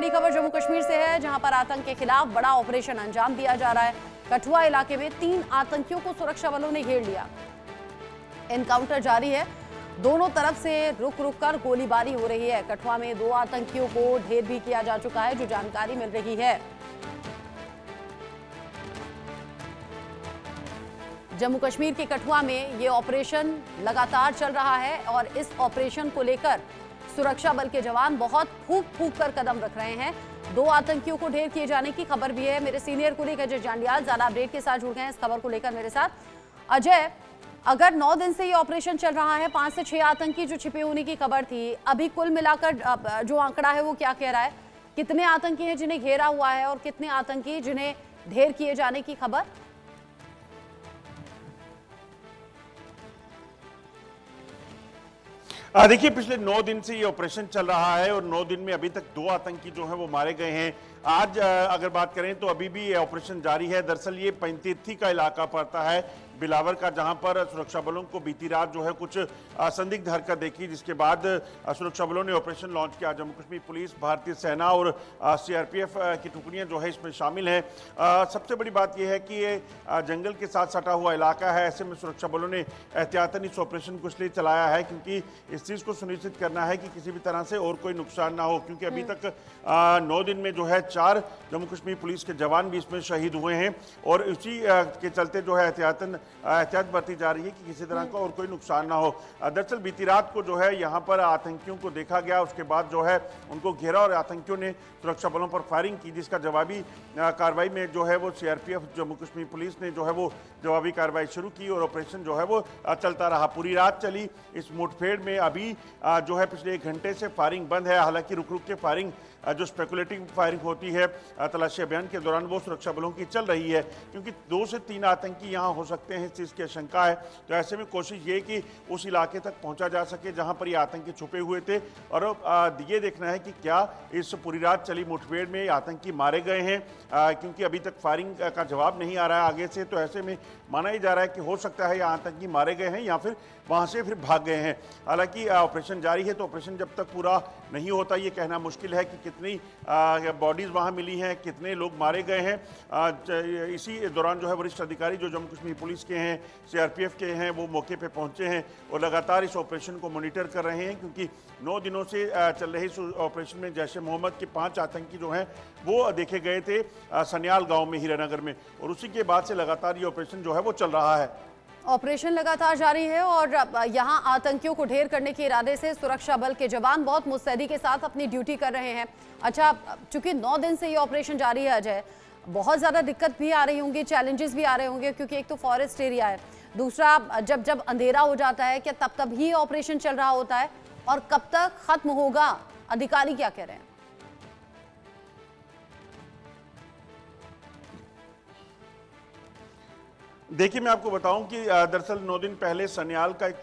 बड़ी खबर जम्मू कश्मीर से है, जहां पर आतंक के खिलाफ बड़ा ऑपरेशन अंजाम दिया जा रहा है। कठुआ इलाके में 3 आतंकियों को सुरक्षा बलों ने घेर लिया। एनकाउंटर जारी है, दोनों तरफ से रुक रुक कर गोलीबारी हो रही है। कठुआ में 2 आतंकियों को ढेर भी किया जा चुका है, जो जानकारी मिल रही है। जम्मू कश्मीर के कठुआ में ये ऑपरेशन लगातार चल रहा है और इस ऑपरेशन को लेकर सुरक्षा बल के जवान बहुत फूंक फूंक कर कदम रख रहे हैं। 2 आतंकियों को ढेर किए जाने की खबर भी है। मेरे सीनियर कुलीग अजय जांडियाल ज्यादा अपडेट के साथ जुड़ गए हैं इस खबर को लेकर मेरे साथ। अजय, अगर 9 दिन से ये ऑपरेशन चल रहा है, 5 से 6 आतंकी जो छिपे होने की खबर थी, अभी कुल मिलाकर जो आंकड़ा है वो क्या कह रहा है? कितने आतंकी हैं जिन्हें घेरा हुआ है और कितने आतंकी जिन्हें ढेर किए जाने की खबर? देखिए, पिछले 9 दिन से ये ऑपरेशन चल रहा है और 9 दिन में अभी तक 2 आतंकी जो है वो मारे गए हैं। आज अगर बात करें तो अभी भी ये ऑपरेशन जारी है। दरअसल ये पैंतीर्थी का इलाका पड़ता है, बिलावर का, जहां पर सुरक्षा बलों को बीती रात जो है कुछ संदिग्ध हरकत देखी, जिसके बाद सुरक्षा बलों ने ऑपरेशन लॉन्च किया। जम्मू कश्मीर पुलिस, भारतीय सेना और सीआरपीएफ की टुकड़ियां जो है इसमें शामिल हैं। सबसे बड़ी बात यह है कि ये जंगल के साथ सटा हुआ इलाका है। ऐसे में सुरक्षा बलों ने एहतियातन इस ऑपरेशन को इसलिए चलाया है क्योंकि इस चीज़ को सुनिश्चित करना है कि किसी भी तरह से और कोई नुकसान ना हो, क्योंकि अभी तक 9 दिन में जो है 4 जम्मू कश्मीर पुलिस के जवान भी इसमें शहीद हुए हैं और इसी के चलते जो है एहतियात बरती जा रही है कि किसी तरह का और कोई नुकसान ना हो। दरअसल बीती रात को जो है यहाँ पर आतंकियों को देखा गया, उसके बाद जो है उनको घेरा और आतंकियों ने सुरक्षा बलों पर फायरिंग की, जिसका जवाबी कार्रवाई में जो है वो सीआरपीएफ जम्मू कश्मीर पुलिस ने जो है वो जवाबी कार्रवाई शुरू की और ऑपरेशन जो है वो चलता रहा। पूरी रात चली इस मुठभेड़ में। अभी जो है पिछले 1 घंटे से फायरिंग बंद है। हालांकि रुक रुक के फायरिंग जो स्पेकुलेटिव फायरिंग होती है तलाशी अभियान के दौरान वो सुरक्षा बलों की चल रही है, क्योंकि 2 से 3 आतंकी यहाँ हो सकते हैं, इस चीज़ की आशंका है। तो ऐसे में कोशिश ये कि उस इलाके तक पहुँचा जा सके जहाँ पर ये आतंकी छुपे हुए थे और ये देखना है कि क्या इस पूरी रात चली मुठभेड़ में आतंकी मारे गए हैं, क्योंकि अभी तक फायरिंग का जवाब नहीं आ रहा है आगे से। तो ऐसे में माना ही जा रहा है कि हो सकता है ये आतंकी मारे गए हैं या फिर वहाँ से फिर भाग गए हैं। हालांकि ऑपरेशन जारी है, तो ऑपरेशन जब तक पूरा नहीं होता ये कहना मुश्किल है कि कितनी बॉडीज़ वहाँ मिली हैं, कितने लोग मारे गए हैं। इसी दौरान जो है वरिष्ठ अधिकारी जो जम्मू कश्मीर पुलिस के हैं, सीआरपीएफ के हैं, वो मौके पे पहुँचे हैं और लगातार इस ऑपरेशन को मॉनिटर कर रहे हैं, क्योंकि 9 दिनों से चल रहे इस ऑपरेशन में जैश ए मोहम्मद के 5 आतंकी जो हैं वो देखे गए थे सन्याल गाँव में, हीरानगर में, और उसी के बाद से लगातार ये ऑपरेशन जो है वो चल रहा है। ऑपरेशन लगातार जारी है और यहां आतंकियों को ढेर करने के इरादे से सुरक्षा बल के जवान बहुत मुस्तैदी के साथ अपनी ड्यूटी कर रहे हैं। अच्छा, चूंकि 9 दिन से ये ऑपरेशन जारी है अजय, बहुत ज़्यादा दिक्कत भी आ रही होंगी, चैलेंजेस भी आ रहे होंगे, क्योंकि एक तो फॉरेस्ट एरिया है, दूसरा जब अंधेरा हो जाता है, क्या तब ही ऑपरेशन चल रहा होता है और कब तक खत्म होगा? अधिकारी क्या कह रहे हैं? देखिए, मैं आपको बताऊं कि दरअसल 9 दिन पहले सन्याल का एक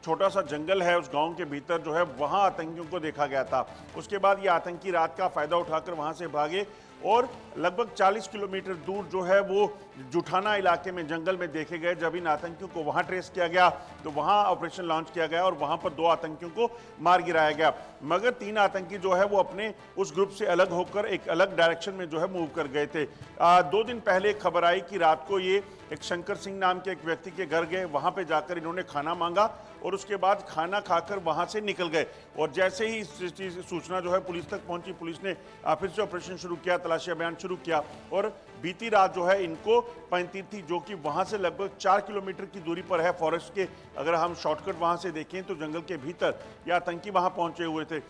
छोटा सा जंगल है, उस गांव के भीतर जो है वहां आतंकियों को देखा गया था। उसके बाद ये आतंकी रात का फायदा उठाकर वहां से भागे और लगभग 40 किलोमीटर दूर जो है वो जुठाना इलाके में जंगल में देखे गए। जब इन आतंकियों को वहां ट्रेस किया गया तो वहां ऑपरेशन लॉन्च किया गया और वहां पर 2 आतंकियों को मार गिराया गया, मगर 3 आतंकी जो है वो अपने उस ग्रुप से अलग होकर एक अलग डायरेक्शन में जो है मूव कर गए थे। 2 दिन पहले एक खबर आई कि रात को ये एक शंकर सिंह नाम के एक व्यक्ति के घर गए, वहां पे जाकर इन्होंने खाना मांगा और उसके बाद खाना खाकर वहां से निकल गए। और जैसे ही इस चीज सूचना जो है पुलिस तक पहुंची, पुलिस ने फिर से ऑपरेशन शुरू किया, तलाशी अभियान शुरू किया और बीती रात जो है इनको पैंतीर्थी, जो कि वहां से लगभग 4 किलोमीटर की दूरी पर है फॉरेस्ट के, अगर हम शॉर्टकट वहां से देखें तो जंगल के भीतर ये आतंकी वहां पहुंचे हुए थे।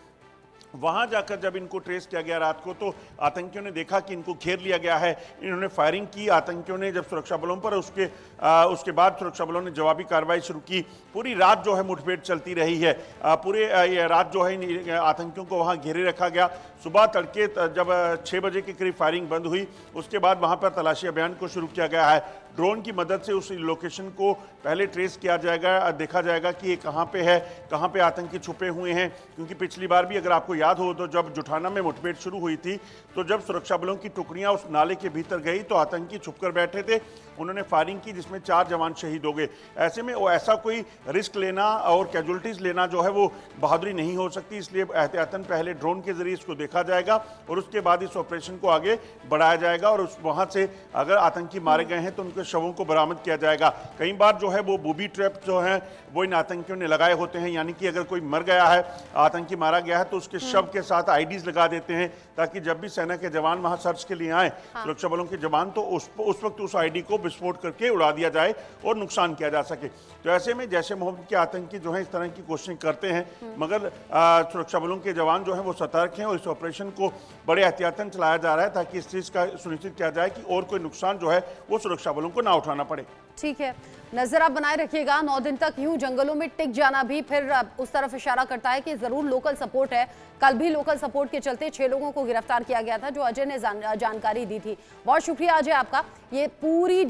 वहां जाकर जब इनको ट्रेस किया गया रात को, तो आतंकियों ने देखा कि इनको घेर लिया गया है। इन्होंने फायरिंग की आतंकियों ने जब सुरक्षा बलों पर, उसके बाद सुरक्षा बलों ने जवाबी कार्रवाई शुरू की। पूरी रात जो है मुठभेड़ चलती रही है। पूरे रात जो है आतंकियों को वहां घेरे रखा गया। सुबह तड़के जब 6 बजे के करीब फायरिंग बंद हुई, उसके बाद वहां पर तलाशी अभियान को शुरू किया गया है। ड्रोन की मदद से उस लोकेशन को पहले ट्रेस किया जाएगा, देखा जाएगा कि ये कहाँ पे है, कहाँ पे आतंकी छुपे हुए हैं, क्योंकि पिछली बार भी अगर आपको याद याद हो तो जब जुठाना में मुठभेड़ शुरू हुई थी तो जब सुरक्षा बलों की टुकड़ियां उस नाले के भीतर गई तो आतंकी छुपकर बैठे थे, उन्होंने फायरिंग की जिसमें 4 जवान शहीद हो गए। ऐसे में वो ऐसा कोई रिस्क लेना और कैजुअल्टीज लेना जो है वो बहादुरी नहीं हो सकती, इसलिए एहतियातन पहले ड्रोन के जरिए इसको देखा जाएगा और उसके बाद इस ऑपरेशन को आगे बढ़ाया जाएगा और उस वहां से अगर आतंकी मारे गए हैं तो उनके शवों को बरामद किया जाएगा। कई बार जो है वो बूबी ट्रैप जो है वो इन आतंकियों ने लगाए होते हैं, यानी कि अगर कोई मर गया है, आतंकी मारा गया है तो उसके शव के साथ आईडीज लगा देते हैं ताकि जब भी सेना के जवान वहां सर्च के लिए आए, सुरक्षा बलों के जवान, तो उस वक्त उस आईडी को विस्फोट करके उड़ा दिया जाए और नुकसान किया जा सके। तो ऐसे में जैश ए मोहम्मद के आतंकी जो है इस तरह की कोशिशें करते हैं, मगर सुरक्षा बलों के जवान जो है वो सतर्क हैं और इस ऑपरेशन को बड़े एहतियातन चलाया जा रहा है ताकि इस चीज का सुनिश्चित किया जाए कि और कोई नुकसान जो है वो सुरक्षा बलों को ना उठाना पड़े। ठीक है, नजर आप बनाए रखिएगा। 9 दिन तक यूं जंगलों में टिक जाना भी फिर उस तरफ इशारा करता है कि जरूर लोकल सपोर्ट है। कल भी लोकल सपोर्ट के चलते 6 लोगों को गिरफ्तार किया गया था, जो अजय ने जानकारी दी थी। बहुत शुक्रिया अजय आपका। ये पूरी